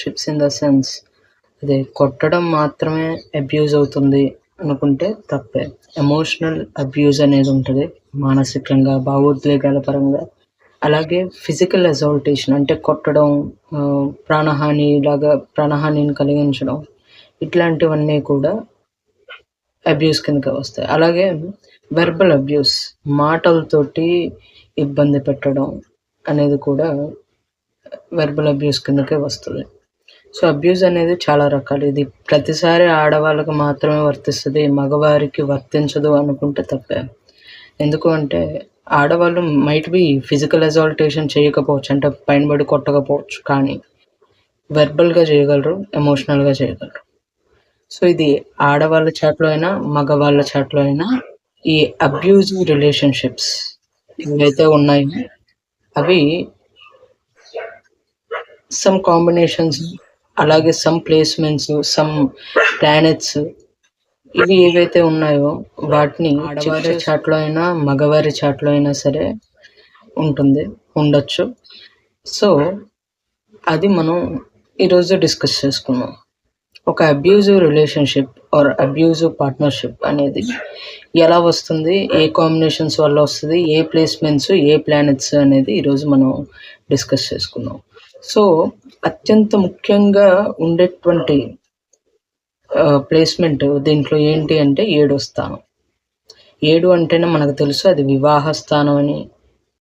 Ships in the sense అదే కొట్టడం మాత్రమే అబ్యూజ్ అవుతుంది అనుకుంటే తప్పే. ఎమోషనల్ అబ్యూజ్ అనేది ఉంటుంది మానసికంగా, భావోద్వేగాల పరంగా. అలాగే ఫిజికల్ అసాల్టేషన్ అంటే కొట్టడం, ప్రాణహానిని కలిగించడం, ఇట్లాంటివన్నీ కూడా అబ్యూస్ కిందకే వస్తాయి. అలాగే వెర్బల్ అబ్యూస్, మాటలతోటి ఇబ్బంది పెట్టడం అనేది కూడా వెర్బల్ అబ్యూస్ కిందకే వస్తుంది. సో అబ్యూజ్ అనేది చాలా రకాలు. ఇది ప్రతిసారి ఆడవాళ్ళకి మాత్రమే వర్తిస్తుంది, మగవారికి వర్తించదు అనుకుంటే తప్పే. ఎందుకు అంటే ఆడవాళ్ళు మైట్ బి ఫిజికల్ అసాల్టేషన్ చేయకపోవచ్చు, అంటే పైన పడి కొట్టకపోవచ్చు, కానీ వెర్బల్గా చేయగలరు, ఎమోషనల్గా చేయగలరు. సో ఇది ఆడవాళ్ళ చాట్లో అయినా మగవాళ్ళ చాట్లో అయినా ఈ అబ్యూజివ్ రిలేషన్షిప్స్ ఏవైతే ఉన్నాయో అవి సమ్ కాంబినేషన్స్, అలాగే సమ్ ప్లేస్మెంట్స్, సమ్ ప్లానెట్స్, ఇవి ఏవైతే ఉన్నాయో వాటిని ఆడవారి చాట్లో అయినా మగవారి చాట్లో అయినా సరే ఉండొచ్చు. సో అది మనం ఈరోజు డిస్కస్ చేసుకున్నాం. ఒక abusive relationship or abusive partnership అనేది ఎలా వస్తుంది, ఏ కాంబినేషన్స్ వల్ల వస్తుంది, ఏ ప్లేస్మెంట్స్, ఏ ప్లానెట్స్ అనేది ఈరోజు మనం డిస్కస్ చేసుకున్నాం. సో అత్యంత ముఖ్యంగా ఉండేటువంటి ప్లేస్మెంట్ దీంట్లో ఏంటి అంటే 7వ స్థానం. 7 అంటేనే మనకు తెలుసు అది వివాహ స్థానం అని,